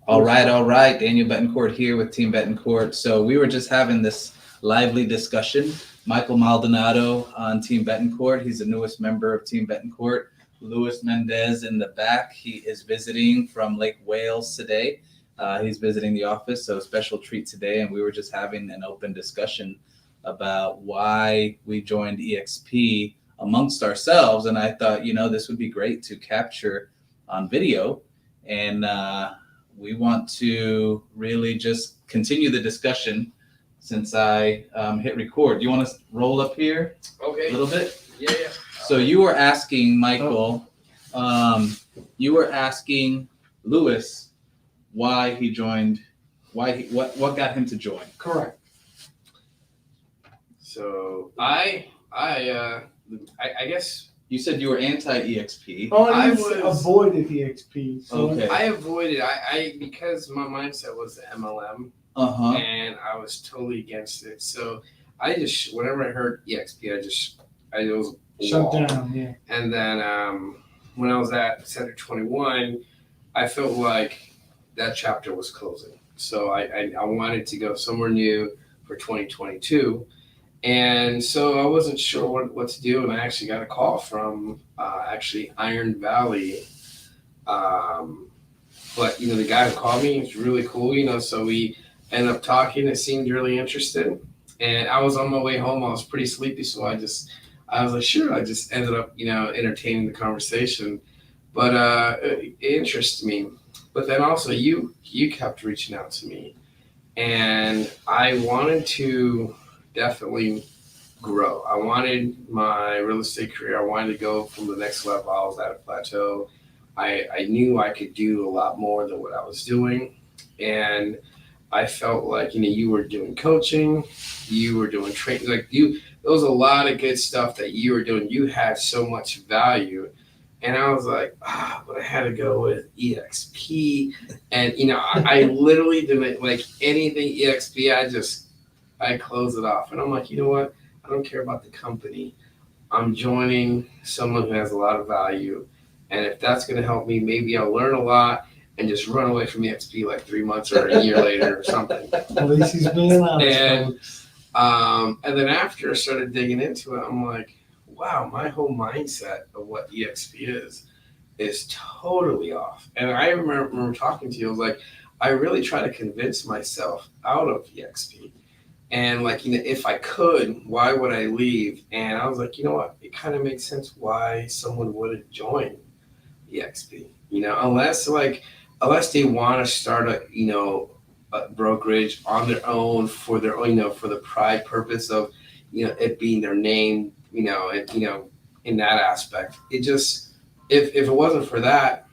All right. Daniel Betancourt here with Team Betancourt. So we were just having this lively discussion. Michael Maldonado on Team Betancourt. He's the newest member of Team Betancourt. Luis Mendez in the back. He is visiting from Lake Wales today. He's visiting the office, so special treat today. And we were just having an open discussion about why we joined EXP amongst ourselves. And I thought, this would be great to capture on video. And we want to really just continue the discussion since I hit record. Do you want to roll up here a little bit? Yeah. So you were asking, Michael, you were asking Luis why he joined, what got him to join. Correct. So I guess You said you were anti-EXP. Oh, I I was- avoided EXP. So Okay. I avoided because my mindset was the MLM Uh-huh. and I was totally against it. So I just whenever I heard EXP, I was shut down. Yeah. And then when I was at Center 21, I felt like that chapter was closing. So I wanted to go somewhere new for 2022. And so I wasn't sure what to do. And I actually got a call from Iron Valley. But, the guy who called me was really cool, so we ended up talking. It seemed really interested. And I was on my way home. I was pretty sleepy. So I was like, sure. I just ended up, entertaining the conversation. But it interested me. But then also you kept reaching out to me. And I wanted to definitely grow. I wanted my real estate career. I wanted to go from the next level. I was at a plateau. I knew I could do a lot more than what I was doing. And I felt like, you were doing coaching, you were doing training, there was a lot of good stuff that you were doing. You had so much value. And I was like, but I had to go with EXP. And, I literally didn't like anything EXP. I closed it off. And I'm like, you know what? I don't care about the company. I'm joining someone who has a lot of value. And if that's going to help me, maybe I'll learn a lot and just run away from EXP like 3 months or a year later or something. At least he's being honest. And then after I started digging into it, I'm like, wow, my whole mindset of what EXP is totally off. And I remember talking to you, I was like, I really try to convince myself out of EXP. And if I could, why would I leave? And I was like, you know what? It kind of makes sense why someone wouldn't join EXP. Unless they want to start a brokerage on their own for their own, for the pride purpose of, it being their name, in that aspect. It just, if it wasn't for that,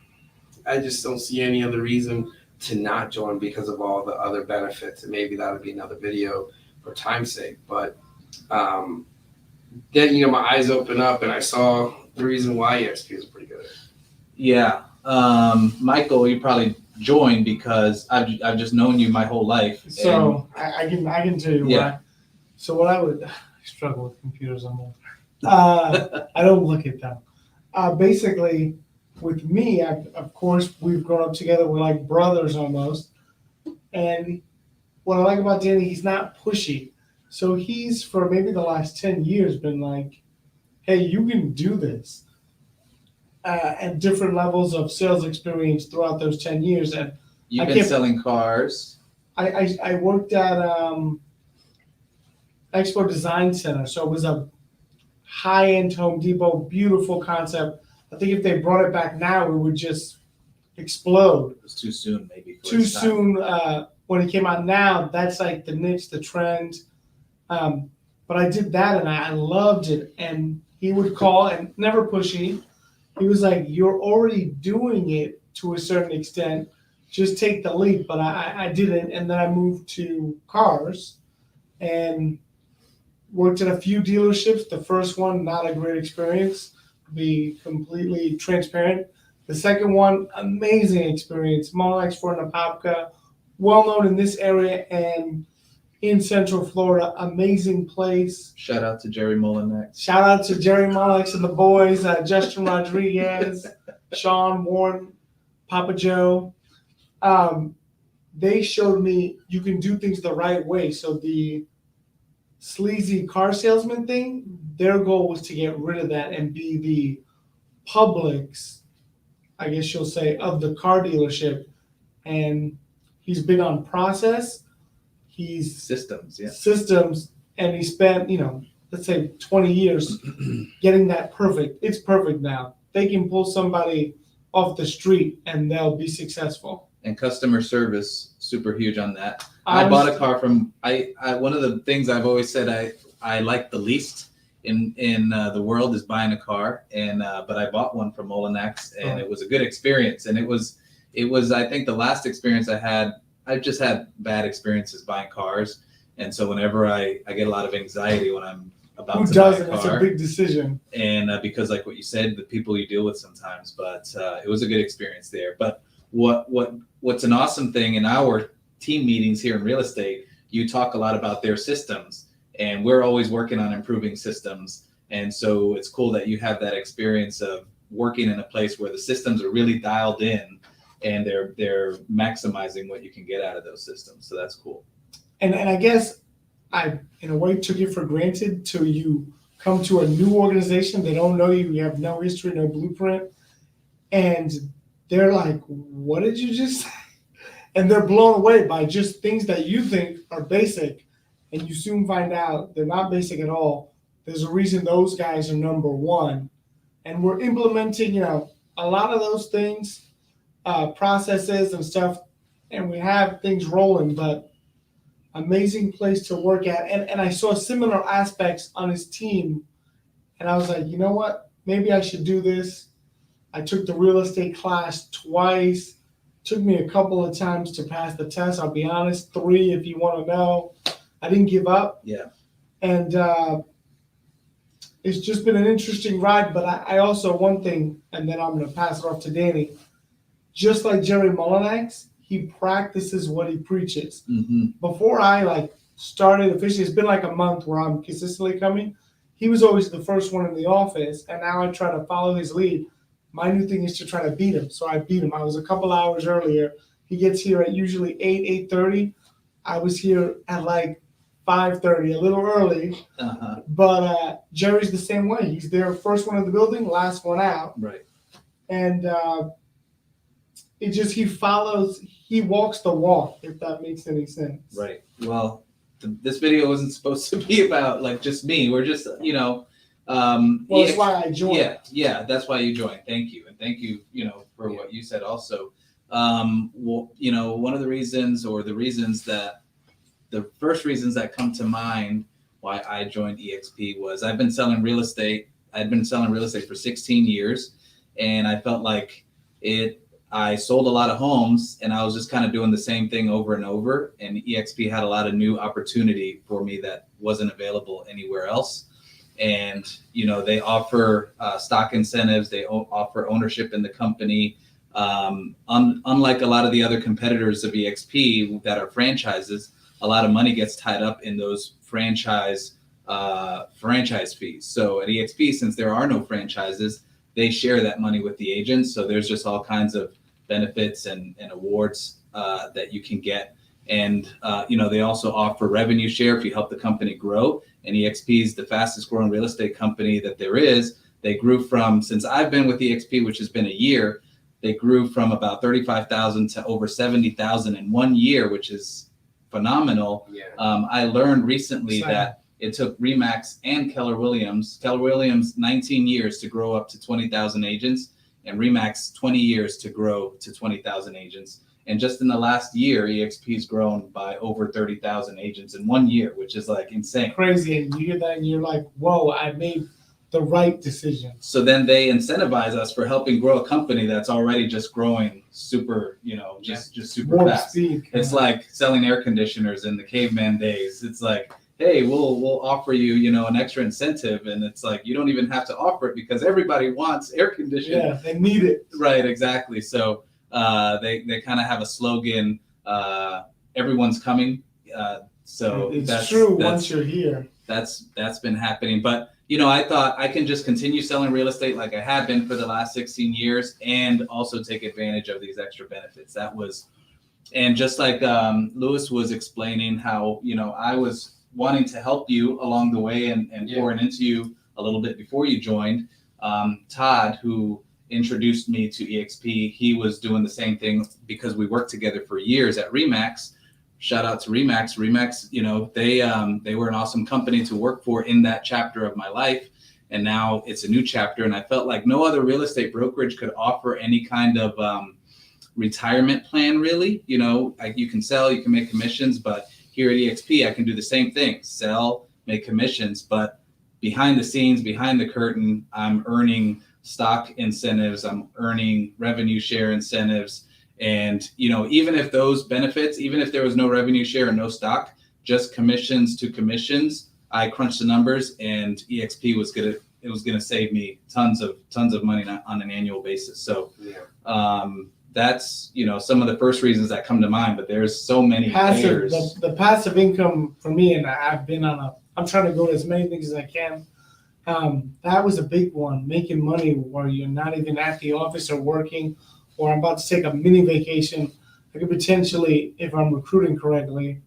I just don't see any other reason to not join because of all the other benefits. And maybe that would be another video for time's sake. But then, my eyes opened up and I saw the reason why EXP is pretty good. Yeah. Michael, you probably joined because I've just known you my whole life. So I can tell you why. So what I struggle with computers. I'm old. I don't look at them. Basically, with me, of course, we've grown up together. We're like brothers almost. And what I like about Danny, he's not pushy. So he's, for maybe the last 10 years, been like, hey, you can do this. At different levels of sales experience throughout those 10 years. And You've been selling cars. I worked at Expo Design Center. So it was a high-end Home Depot, beautiful concept. I think if they brought it back now, it would just explode. It was too soon, maybe. Too soon when it came out. Now, that's like the niche, the trend. But I did that and I loved it. And he would call, and never pushy. He was like, you're already doing it to a certain extent. Just take the leap. But I didn't. And then I moved to cars and worked at a few dealerships. The first one, not a great experience, to be completely transparent. The second one, amazing experience. Molex for Apopka, well known in this area and in Central Florida. Amazing place. Shout out to Jerry Mullinex. Shout out to Jerry Molex and the boys, Justin Rodriguez, Sean Warren, Papa Joe. they showed me you can do things the right way. So the sleazy car salesman thing, their goal was to get rid of that and be the public's, I guess you'll say, of the car dealership. And he's big on process. He's Systems, yeah. systems, and he spent, let's say 20 years getting that perfect. It's perfect now. They can pull somebody off the street and they'll be successful. And customer service, super huge on that. I bought a car from, one of the things I've always said I like the least in the world is buying a car. And, but I bought one from Molinex, and it was a good experience. And it was, I think the last experience I had, I've just had bad experiences buying cars. And so whenever I get a lot of anxiety when I'm about Who to buy doesn't? a car. It's a big decision. And because like what you said, the people you deal with sometimes, but it was a good experience there. But what's an awesome thing in our team meetings here in real estate, you talk a lot about their systems, and we're always working on improving systems. And so it's cool that you have that experience of working in a place where the systems are really dialed in and they're maximizing what you can get out of those systems. So that's cool. And I guess I, in a way, took it for granted till you come to a new organization. They don't know you. You have no history, no blueprint. And they're like, what did you just say? And they're blown away by just things that you think are basic. And you soon find out they're not basic at all. There's a reason those guys are number one. And we're implementing, a lot of those things, processes and stuff. And we have things rolling, but amazing place to work at. And I saw similar aspects on his team. And I was like, you know what? Maybe I should do this. I took the real estate class twice. Took me a couple of times to pass the test. I'll be honest, 3 if you want to know. I didn't give up. Yeah. And it's just been an interesting ride. But I also, one thing, and then I'm going to pass it off to Danny. Just like Jerry Mullinax, he practices what he preaches. Mm-hmm. Before I started officially, it's been like a month where I'm consistently coming. He was always the first one in the office, and now I try to follow his lead. My new thing is to try to beat him. So I beat him. I was a couple hours earlier. He gets here at usually 8:30. I was here at 5:30, a little early. Uh-huh. But Jerry's the same way. He's there first one in the building, last one out. Right. And he walks the walk, if that makes any sense. Right. Well, this video wasn't supposed to be about just me. We're just, That's why I joined. Yeah, that's why you joined. Thank you. And thank you, for what you said also. One of the reasons the first reasons that come to mind why I joined EXP was I've been selling real estate. I'd been selling real estate for 16 years, and I felt like I sold a lot of homes, and I was just kind of doing the same thing over and over. And EXP had a lot of new opportunity for me that wasn't available anywhere else. And, they offer stock incentives. They offer ownership in the company. Unlike a lot of the other competitors of EXP that are franchises, a lot of money gets tied up in those franchise fees. So at EXP, since there are no franchises, they share that money with the agents. So there's just all kinds of benefits and awards that you can get. And, they also offer revenue share if you help the company grow. And EXP is the fastest growing real estate company that there is. They grew from, since I've been with EXP, which has been a year, they grew from about 35,000 to over 70,000 in 1 year, which is phenomenal. Yeah. I learned recently that it took Remax and Keller Williams 19 years to grow up to 20,000 agents, and Remax 20 years to grow to 20,000 agents. And just in the last year, EXP's grown by over 30,000 agents in 1 year, which is insane. Crazy. And you hear that and you're like, whoa, I made the right decision. So then they incentivize us for helping grow a company that's already just growing super, just super Warp fast. speed. It's like selling air conditioners in the caveman days. It's like, hey, we'll offer you, an extra incentive. And it's like, you don't even have to offer it because everybody wants air conditioning. Yeah, they need it. Right, exactly. So they kind of have a slogan, everyone's coming. So it's true once you're here. That's been happening. But, I thought I can just continue selling real estate like I have been for the last 16 years and also take advantage of these extra benefits. That was And just like Lewis was explaining how, I was wanting to help you along the way and pouring into you a little bit before you joined. Todd, who introduced me to EXP, he was doing the same thing because we worked together for years at Remax. Shout out to Remax. Remax, they were an awesome company to work for in that chapter of my life. And now it's a new chapter. And I felt like no other real estate brokerage could offer any kind of retirement plan, really. You can sell, you can make commissions, but here at EXP, I can do the same thing, sell, make commissions, but behind the scenes, behind the curtain, I'm earning stock incentives, I'm earning revenue share incentives. And, even if those benefits, even if there was no revenue share and no stock, just commissions to commissions, I crunched the numbers and EXP was going to save me tons of money on an annual basis. So, that's, some of the first reasons that come to mind, but there's so many passive, layers. the passive income for me, and I'm trying to go to as many things as I can. That was a big one, making money where you're not even at the office or working, or I'm about to take a mini vacation. I could potentially, if I'm recruiting correctly,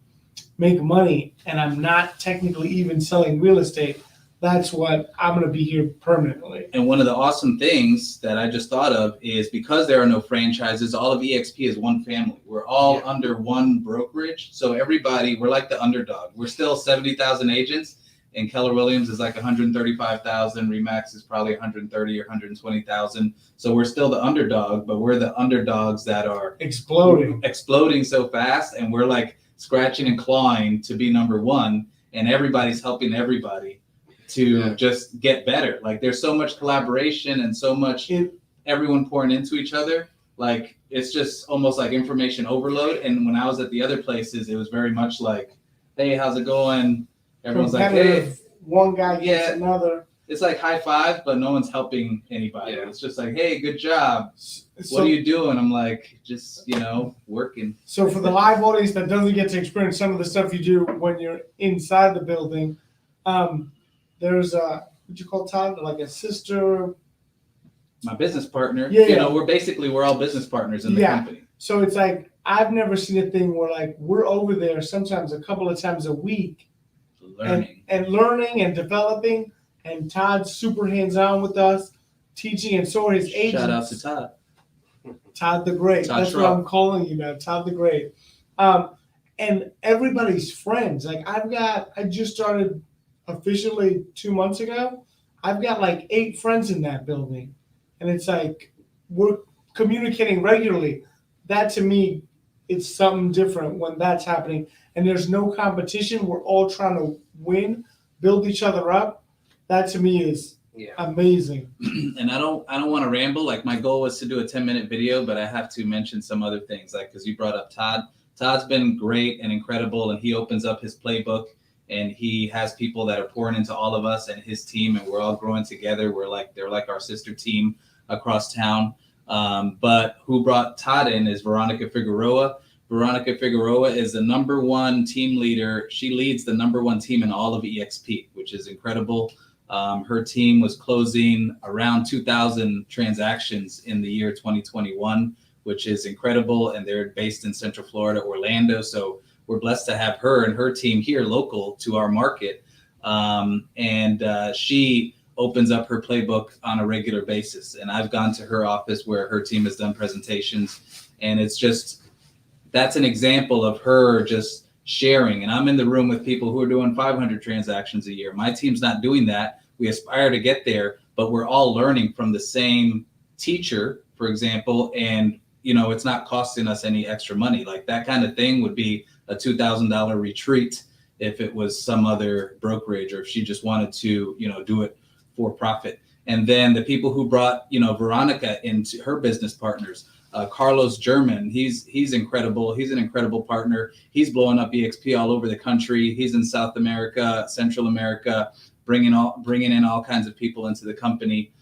make money, and I'm not technically even selling real estate. That's what I'm going to be here permanently. And one of the awesome things that I just thought of is because there are no franchises, all of EXP is one family. We're all under one brokerage. So everybody, we're like the underdog. We're still 70,000 agents, and Keller Williams is like 135,000. Remax is probably 130 or 120,000. So we're still the underdog, but we're the underdogs that are exploding so fast. And we're like scratching and clawing to be number one, and everybody's helping everybody to just get better. Like there's so much collaboration and so much everyone pouring into each other. Like it's just almost like information overload. And when I was at the other places, it was very much like, hey, how's it going? Everyone's like, hey, one guy gets another. It's like high five, but no one's helping anybody. Yeah. It's just like, hey, good job. So, what are you doing? I'm like, just, working. So for the live audience that doesn't get to experience some of the stuff you do when you're inside the building, there's what you call Todd, like a sister. My business partner. Yeah. We're all business partners in the company. So it's like, I've never seen a thing where like we're over there sometimes a couple of times a week learning and developing, and Todd's super hands-on with us, teaching, and so are his agents. Shout out to Todd. Todd the Great. That's what I'm calling you now, Todd the Great. And everybody's friends. Like I just started officially 2 months ago. I've got like 8 friends in that building, and it's like we're communicating regularly. That to me, it's something different when that's happening, and there's no competition. We're all trying to win, build each other up. That to me is amazing. And I don't want to ramble. Like my goal was to do a 10-minute video, but I have to mention some other things. Like because you brought up Todd. Todd's been great and incredible, and he opens up his playbook. And he has people that are pouring into all of us and his team, and we're all growing together. They're like our sister team across town. But who brought Todd in is Veronica Figueroa. Veronica Figueroa is the number one team leader. She leads the number one team in all of EXP, which is incredible. Her team was closing around 2,000 transactions in the year 2021, which is incredible. And they're based in Central Florida, Orlando. So we're blessed to have her and her team here local to our market. She opens up her playbook on a regular basis. And I've gone to her office where her team has done presentations. And it's just, that's an example of her just sharing. And I'm in the room with people who are doing 500 transactions a year. My team's not doing that. We aspire to get there, but we're all learning from the same teacher, for example. And, it's not costing us any extra money. Like that kind of thing would be a $2,000 retreat if it was some other brokerage, or if she just wanted to, do it for profit. And then the people who brought, Veronica into her business partners, Carlos German, he's incredible. He's an incredible partner. He's blowing up EXP all over the country. He's in South America, Central America, bringing in all kinds of people into the company.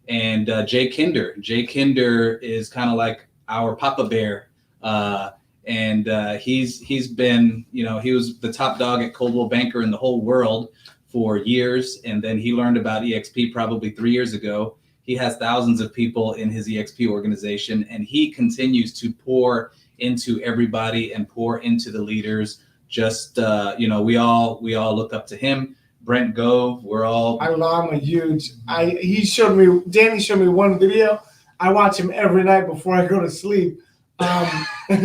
And Jay Kinder. Jay Kinder is kind of like our Papa Bear. And he's been, he was the top dog at Coldwell Banker in the whole world for years. And then he learned about EXP probably 3 years ago. He has thousands of people in his EXP organization, and he continues to pour into everybody and pour into the leaders. Just we all look up to him. Brent Gove, I'm a huge. Danny showed me one video. I watch him every night before I go to sleep. It's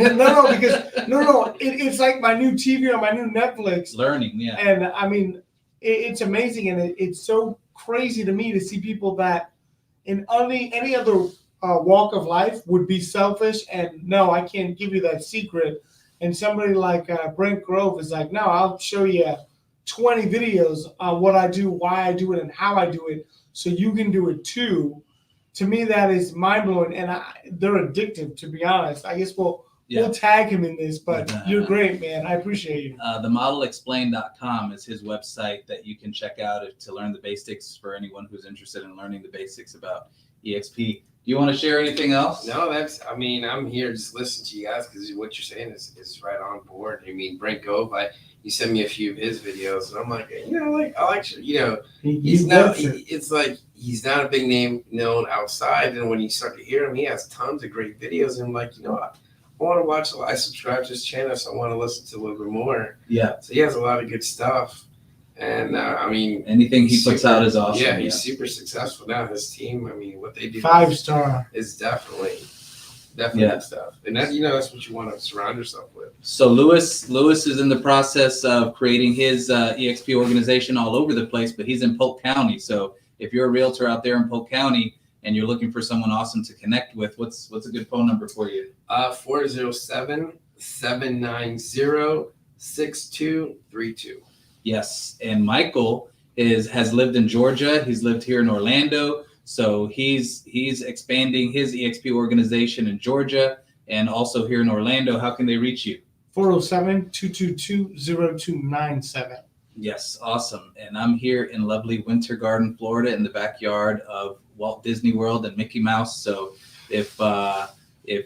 like my new TV or my new Netflix. Learning, yeah. And I mean, it's amazing, and it's so crazy to me to see people that in any other walk of life would be selfish and no, I can't give you that secret. And somebody like Brent Grove is like, no, I'll show you 20 videos on what I do, why I do it, and how I do it, so you can do it too. To me, that is mind-blowing, and they're addictive, to be honest. I guess we'll tag him in this, but you're great, man. I appreciate you. TheModelExplain.com is his website that you can check out to learn the basics for anyone who's interested in learning the basics about EXP. Do you want to share anything else? No, I'm here just listening to you guys because what you're saying is right on board. I mean, Brent Gove, you sent me a few of his videos, and I'm like, he's not a big name known outside, and when you start to hear him, he has tons of great videos, and I'm like, I want to watch. I subscribe to his channel, so I want to listen to a little bit more. Yeah. So he has a lot of good stuff, and anything he puts out is awesome. Yeah, he's super successful now. His team, what they do 5-star is definitely good stuff, and that's what you want to surround yourself with. So Lewis is in the process of creating his EXP organization all over the place, but he's in Polk County. So if you're a realtor out there in Polk County and you're looking for someone awesome to connect with, what's a good phone number for you? 407-790-6232. Yes, and Michael has lived in Georgia. He's lived here in Orlando. So he's expanding his EXP organization in Georgia and also here in Orlando. How can they reach you? 407-222-0297. Yes, awesome. And I'm here in lovely Winter Garden, Florida, in the backyard of Walt Disney World and Mickey Mouse. So if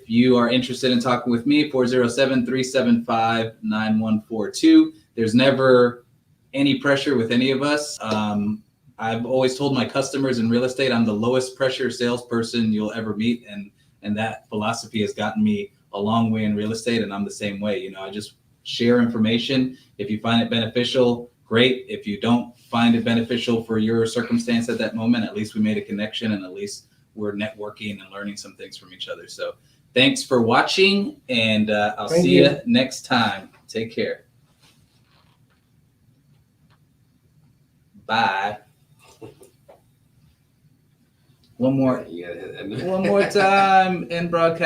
you are interested in talking with me, 407-375-9142. There's never any pressure with any of us. I've always told my customers in real estate, I'm the lowest pressure salesperson you'll ever meet. And that philosophy has gotten me a long way in real estate. And I'm the same way. I just share information. If you find it beneficial, great. If you don't find it beneficial for your circumstance at that moment, at least we made a connection and at least we're networking and learning some things from each other. So thanks for watching, and I'll see you next time. Take care. Bye. One more time in broadcast.